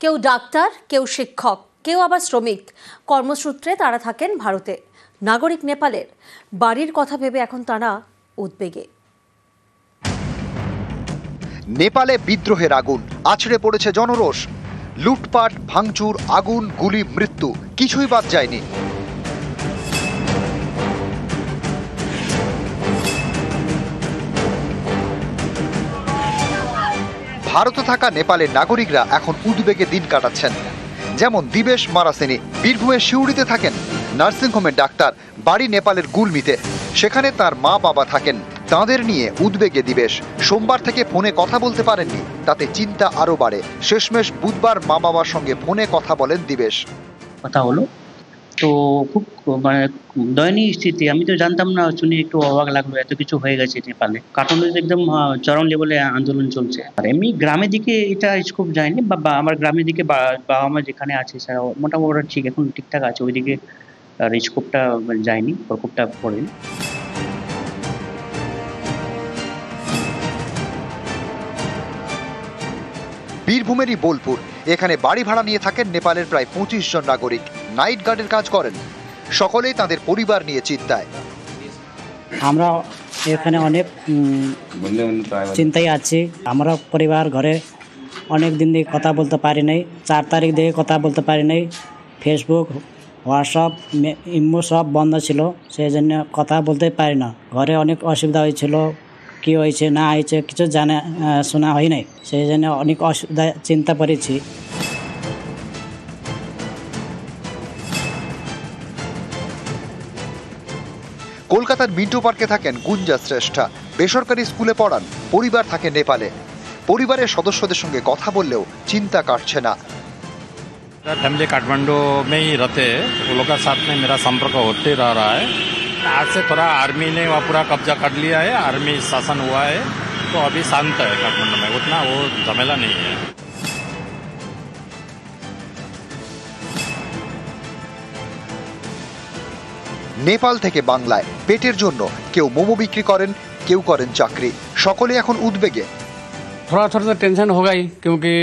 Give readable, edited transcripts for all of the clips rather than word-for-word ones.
কেউ ডাক্তার, কেউ শিক্ষক, কেউ আবার শ্রমিক। কর্মসূত্রে তারা থাকেন ভারতে। নাগরিক নেপালের বাড়ির কথা ভেবে এখন তারা উদ্বেগে। নেপালে বিদ্রোহের আগুন, আছড়ে পড়েছে জনরোষ। লুটপাট, ভাঙচুর, আগুন, গুলি, মৃত্যু, কিছুই বাদ যায়নি। ভারতে থাকা নেপালের নাগরিকরা এখন উদ্বেগে দিন কাটাচ্ছেন। যেমন দিবেশ মারাসেনি বীরভূমের সিউড়িতে থাকেন, নার্সিংহোমের ডাক্তার, বাড়ি নেপালের গুলমিতে। সেখানে তার মা বাবা থাকেন। তাঁদের নিয়ে উদ্বেগে দিবেশ। সোমবার থেকে ফোনে কথা বলতে পারেননি, তাতে চিন্তা আরো বাড়ে। শেষমেশ বুধবার মা বাবার সঙ্গে ফোনে কথা বলেন দিবেশ। কথা হলো তো খুব মানে দয়নীয় স্থিতি। আমি তো জানতাম না, শুনে একটু অবাক লাগলো, এত কিছু হয়ে গেছে নেপালে। কাঠমান্ডুতে একদম চরম লেভেলে আন্দোলন চলছে। আর এমনি গ্রামের দিকে এটা স্কোপ যায়নি, বা আমার গ্রামের দিকে বাবা মা যেখানে আছে সেটা মোটামুটি ঠিক, এখন ঠিকঠাক আছে। ওইদিকে স্কোপটা যায়নি, প্রকোপটা পড়েনি। বীরভূমেরই বোলপুর, এখানে বাড়ি ভাড়া নিয়ে থাকেন নেপালের প্রায় 25 জন নাগরিক। নাইট গার্ডের কাজ করেন। সকলেই তাদের পরিবার নিয়ে চিন্তায়। আমরা এখানে অনেক চিন্তায় আছি। আমরা পরিবার ঘরে অনেক দিন দিয়ে কথা বলতে পারি নাই। 4 তারিখ দিয়ে কথা বলতে পারি নাই। ফেসবুক, হোয়াটসঅ্যাপ, ইমো সব বন্ধ ছিল, সেই জন্য কথা বলতে পারি না। ঘরে অনেক অসুবিধা হয়েছিল, কী হয়েছে না হয়েছে কিছু জানা শোনা হয় নাই। সেই জন্য অনেক অসুবিধা চিন্তা করেছি। কলকাতার মিন্টো পার্কে থাকেন গুঞ্জা শ্রেষ্ঠা, বেসরকারি স্কুলে পড়ান। পরিবার থাকে নেপালে। পরিবারের সদস্যদের সঙ্গে কথা বললেও চিন্তা কাটছে না। फैमिली काठमांडू में ही रहते हैं, वो लोग के साथ में मेरा संपर्क होते रह रहा है। आज से थोड़ा आर्मी ने वहाँ पूरा कब्जा कर लिया है, आर्मी शासन हुआ है, तो अभी शांत है काठमांडू में, उतना वो झमेला नहीं है। নেপাল থেকে বাংলায় পেটের জন্য কেউ মোমো বিক্রি করেন, কেউ করেন চাকরি। সকলে এখন উদ্বেগে। थोड़ा थोड़ा तो टेंशन होगा ही, क्योंकि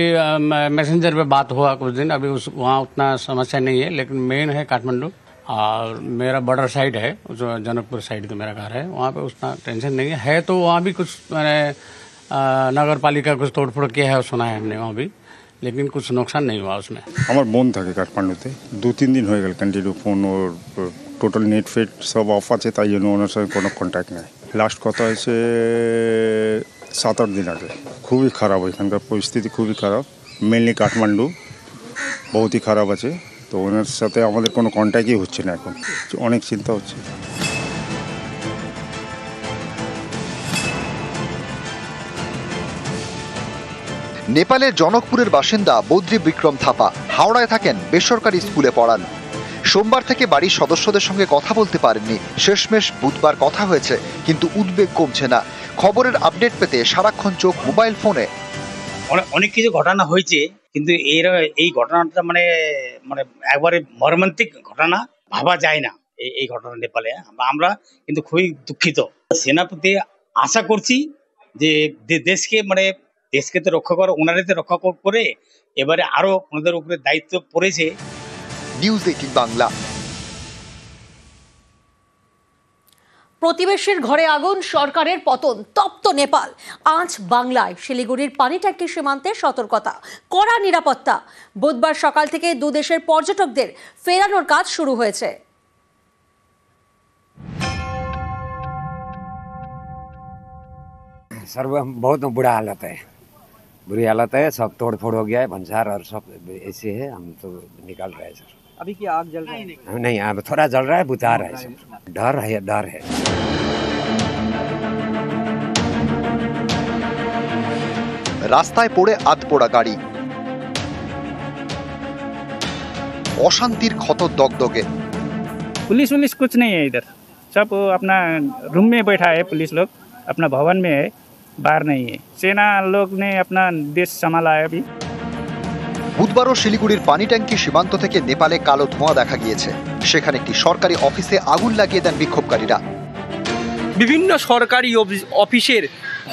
मैसेंजर पे बात हुआ कुछ दिन, अभी वहाँ उतना समस्या नहीं है। लेकिन मेन है काठमांडू, और मेरा बॉर्डर साइड है, जो जनकपुर साइड तो मेरा घर है, वहाँ पे उतना टेंशन नहीं है। तो वहाँ भी कुछ मैंने नगर पालिका कुछ तोड़फोड़ किया है, सुना है हमने वहाँ भी, लेकिन कुछ नुकसान नहीं हुआ उसमें। আমার বোন থাকে কাঠমান্ডুতে, 2-3 দিন হয়ে গেল কন্টিনিউ ফোন, ওর টোটাল নেট ফেট সব অফ আছে, তাই জন্য ওনার সঙ্গে কোনো কন্ট্যাক্ট নেই। লাস্ট কথা হয়েছে 7-8 দিন আগে। খুবই খারাপ, এখানকার পরিস্থিতি খুবই খারাপ। মেনলি কাঠমান্ডু বহুতই খারাপ আছে। তো ওনার সাথে আমাদের কোনো কন্ট্যাক্টই হচ্ছে না এখন, অনেক চিন্তা হচ্ছে। নেপালের জনকপুরের বাসিন্দা বদ্রী বিক্রম থাপা হাওড়ায় থাকেন, বেসরকারি স্কুলে পড়ান। সোমবার থেকে বাড়ির সদস্যদের সঙ্গে কথা বলতে পারেননি। শেষমেশ বুধবার কথা হয়েছে, কিন্তু উদ্বেগ কমছে না। খবরের আপডেট পেতে সারাক্ষণ চোখ মোবাইল ফোনে। অনেক কিছু ঘটনা হয়েছে, কিন্তু এই ঘটনাটা মানে মানে একবারে মর্মান্তিক ঘটনা, ভাবা যায় না এই ঘটনা নেপালে। আমরা কিন্তু খুবই দুঃখিত। সেনাপতি আশা করছি যে দেশকে তো রক্ষা করো, ওনাদের রক্ষা করে এবারে আরো ওনাদের উপরে দায়িত্ব পড়েছে। নিউজ 18 বাংলা। প্রতিবেশীর ঘরে আগুন, সরকারের পতন, তপ্ত নেপাল। আজ বাংলায় শিলিগুড়ির পানি ট্যাঙ্কি সীমান্তে সতর্কতা, কড়া নিরাপত্তা। বুধবার সকাল থেকে দুদেশের পর্যটকদের ফেরানোর কাজ শুরু হয়েছে। सर्व बहुत बुरा हालत है, बुरी हालत है। सब तोड़ फोड़ हो गया है, भंसार और सब ऐसे है। हम तो निकाल रहे हैं सर। अभी क्या आग जल रहा है? नहीं, अब थोड़ा जल रहा है, बुझा रहा है सर। डर है। রাস্তায় পড়ে আধপোড়া গাড়ি, অশান্তির ক্ষত দগদগে। पुलिस कुछ नहीं है इधर, सब अपना रूम में बैठा है। पुलिस लोग अपना भवन में है, बाहर नहीं है। सेना लोग ने अपना देश संभाला है अभी। বুধবারও শিলিগুড়ির পানি ট্যাঙ্কি সীমান্ত থেকে নেপালে কালো ধোঁয়া দেখা গিয়েছে। সেখানে একটি সরকারি অফিসে আগুন লাগিয়ে দেন বিক্ষোভকারীরা। বিভিন্ন সরকারি অফিসের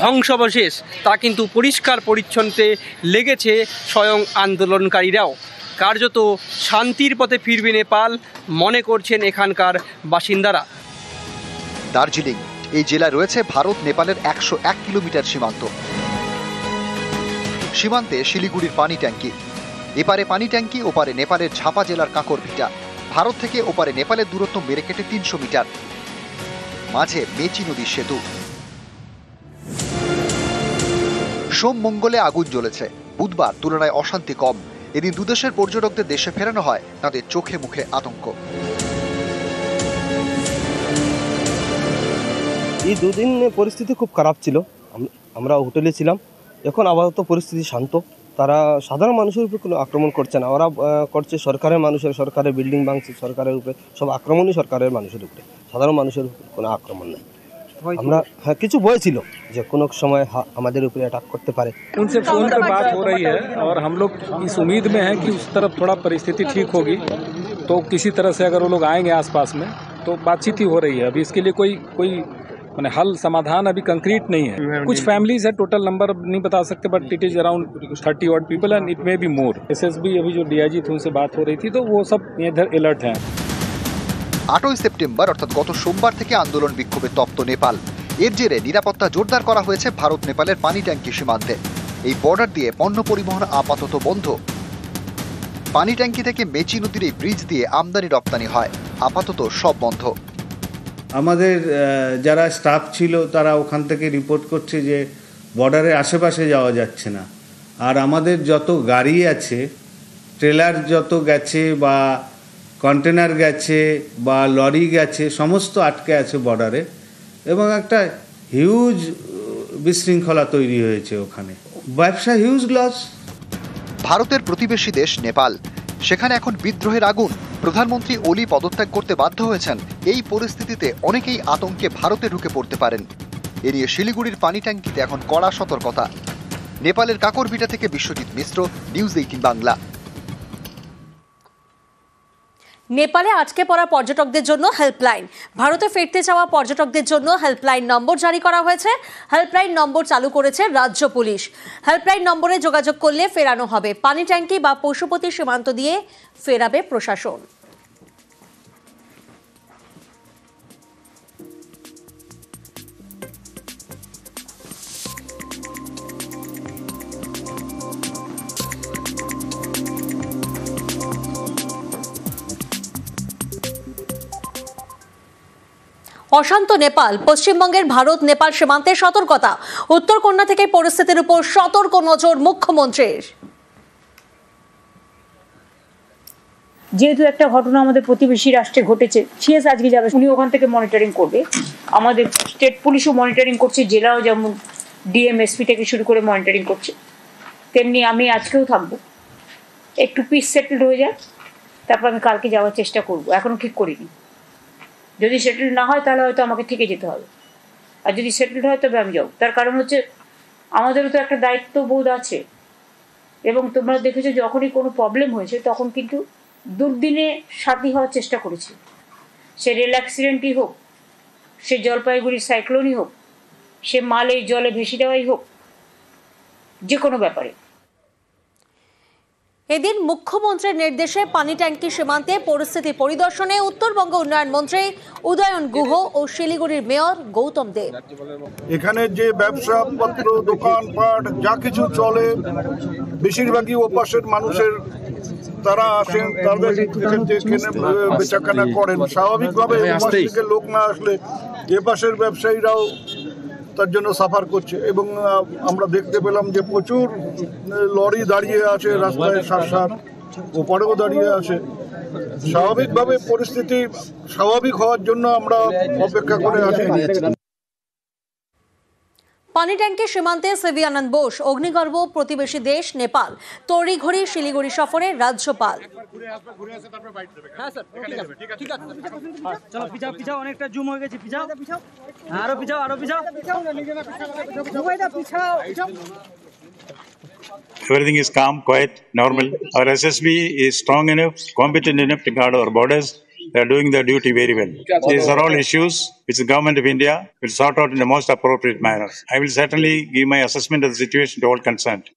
ধ্বংসাবশেষ তা কিন্তু পরিষ্কার পরিচ্ছন্নতে লেগেছে স্বয়ং আন্দোলনকারীরাও। কার্যত শান্তির পথে ফিরবে নেপাল মনে করছেন এখানকার বাসিন্দারা। দার্জিলিং এই জেলায় রয়েছে ভারত নেপালের 101 কিলোমিটার সীমান্ত। সীমান্তে শিলিগুড়ির পানি ট্যাঙ্কি, এপারে পানি ট্যাঙ্কি, ওপারে নেপালের ঝাপা জেলার কাঁকরভিটা। ভারত থেকে ওপারে নেপালের দূরত্ব মেরে কেটে 300 মিটার। মাঝে মেচি নদীর সেতু। সোম মঙ্গলে আগুন জ্বলেছে, বুধবার তুলনায় অশান্তি কম। এদিন দুদেশের পর্যটকদের দেশে ফেরানো হয় তাদের চোখে মুখে আতঙ্ক। এই দুদিন পরিস্থিতি খুব খারাপ ছিল, আমরা হোটেলে ছিলাম। এখন আপাতত পরিস্থিতি শান্ত। তারা সাধারণ মানুষের উপরে কোনো আক্রমণ করছে না, ওরা করছে সরকারের মানুষের, সরকারের বিল্ডিং ভাঙছে সরকারের উপরে, সব আক্রমণই সরকারের মানুষের উপরে, সাধারণ মানুষের উপরে কোনো আক্রমণ নেই। আমরা কিছু ভয় ছিল যে কোনো সময় আমাদের উপরে অ্যাটাক করতে পারে। उनसे फोन पे बात हो रही है और हम लोग इस उम्मीद में हैं कि उस तरफ थोड़ा परिस्थिति ठीक होगी, तो किसी तरह से अगर वो लोग आएंगे आसपास में तो बातचीत ही हो रही है। अभी इसके लिए कोई मैंने हल समाधान अभी कंक्रीट नहीं है। कुछ फैमिलीज है, टोटल नंबर नहीं बता सकते, but it is around 30 odd people and it may be more. SSB अभी जो डीआईजी थे उनसे बात हो रही थी, तो वो सब इधर अलर्ट हैं। 8 সেপ্টেম্বর অর্থাৎ গত সোমবার থেকে আন্দোলন বিক্ষোভে তপ্ত নেপাল। এর জেরে নিরাপত্তা জোরদার করা হয়েছে ভারত নেপালের পানি ট্যাঙ্কি সীমান্তে। এই বর্ডার দিয়ে পণ্য পরিবহন আপাতত বন্ধ। পানি ট্যাঙ্কি থেকে মেচি নদীর এই ব্রিজ দিয়ে আমদানি রপ্তানি হয়, আপাতত সব বন্ধ। আমাদের যারা স্টাফ ছিল তারা ওখান থেকে রিপোর্ট করছে যে বর্ডারের আশেপাশে যাওয়া যাচ্ছে না। আর আমাদের যত গাড়ি আছে, ট্রেলার যত গেছে বা কন্টেনার গেছে বা লরি গেছে, সমস্ত আটকে আছে বর্ডারে, এবং একটা হিউজ বিশৃঙ্খলা তৈরি হয়েছে ওখানে। ব্যবসা হিউজ লস। ভারতের প্রতিবেশী দেশ নেপাল, সেখানে এখন বিদ্রোহের আগুন। প্রধানমন্ত্রী ওলি পদত্যাগ করতে বাধ্য হয়েছেন। এই পরিস্থিতিতে অনেকেই আতঙ্কে ভারতে ঢুকে পড়তে পারেন। এ নিয়ে শিলিগুড়ির পানি ট্যাঙ্কিতে এখন কড়া সতর্কতা। নেপালের কাকরভিটা থেকে বিশ্বজিৎ মিশ্র, নিউজ 18 বাংলা। নেপালে আটকে পড়া পর্যটকদের জন্য হেল্পলাইন। ভারতে ফিরতে চাওয়া পর্যটকদের জন্য হেল্পলাইন নম্বর জারি করা হয়েছে। হেল্পলাইন নম্বর চালু করেছে রাজ্য পুলিশ। হেল্পলাইন নম্বরে যোগাযোগ করলে ফেরানো হবে। পানি ট্যাঙ্কি বা পশুপতি সীমান্ত দিয়ে ফেরাবে প্রশাসন। অশান্ত নেপাল, পশ্চিমবঙ্গের ভারত নেপাল সীমান্তে সতর্কতা। উত্তরকন্যা থেকে পরিস্থিতির উপর সতর্ক নজর মুখ্যমন্ত্রীর। যেহেতু একটা ঘটনা আমাদের প্রতিবেশী রাষ্ট্রে ঘটেছে, সিএস আজকে যাবে, উনি ওখান থেকে মনিটরিং করবে। আমাদের স্টেট পুলিশও মনিটরিং করছে, জেলাও যেমন ডিএম এসপি থেকে শুরু করে মনিটরিং করছে, তেমনি আমি আজকেও থাকবো। একটু পিস সেটেলড হয়ে যায়, তারপর আমি কালকে যাওয়ার চেষ্টা করব। এখনো ঠিক করিনি। যদি সেটেলড না হয় তাহলে হয়তো আমাকে থেকে যেতে হবে, আর যদি সেটেলড হয় তবে আমি যাবো। তার কারণ হচ্ছে আমাদেরও তো একটা দায়িত্ববোধ আছে, এবং তোমরা দেখেছো যখনই কোনো প্রবলেম হয়েছে তখন কিন্তু দুর্দিনে সাথী হওয়ার চেষ্টা করেছি। সে রেল অ্যাক্সিডেন্টই হোক, সে জলপাইগুড়ির সাইক্লোনই হোক, সে মাল এই জলে ভেসে দেওয়াই হোক, যে কোনো ব্যাপারে। এদিন মুখ্যমন্ত্রীর নির্দেশে পানি ট্যাঙ্কি সীমান্তে পরিস্থিতি পরিদর্শনে উত্তরবঙ্গ উন্নয়ন মন্ত্রী উদয়ন গুহ ও শিলিগুড়ির মেয়র গৌতম দেব। এখানে যে ব্যবসাপত্র, দোকানপাট যা কিছু চলে, বেশিরভাগই ওপাশের মানুষের, তারা আসেন, তাদের বেচাকেনা করেন। স্বাভাবিকভাবে ওপাশ থেকে লোক না আসলে এপাশের ব্যবসায়ীরাও তার জন্য সাফার করছে। এবং আমরা দেখতে পেলাম যে প্রচুর লরি দাঁড়িয়ে আছে রাস্তায়, সার ওপারেও দাঁড়িয়ে আছে। স্বাভাবিকভাবে পরিস্থিতি স্বাভাবিক হওয়ার জন্য আমরা অপেক্ষা করে আছি। পানি ট্যাঙ্কি সীমান্তে সিভি আনন্দ বোস, অগ্নিগর্ভ প্রতিবেশী দেশ নেপাল, তড়িঘড়ি শিলিগুড়ি সফরে রাজ্যপাল। অনেকটা জুম হয়ে গেছে, আরো পিছাও, Everything is calm, quiet, normal. Our SSB is strong enough, competent enough to guard our borders. They are doing their duty very well. These are all issues which the government of India will sort out in the most appropriate manner. I will certainly give my assessment of the situation to all concerned.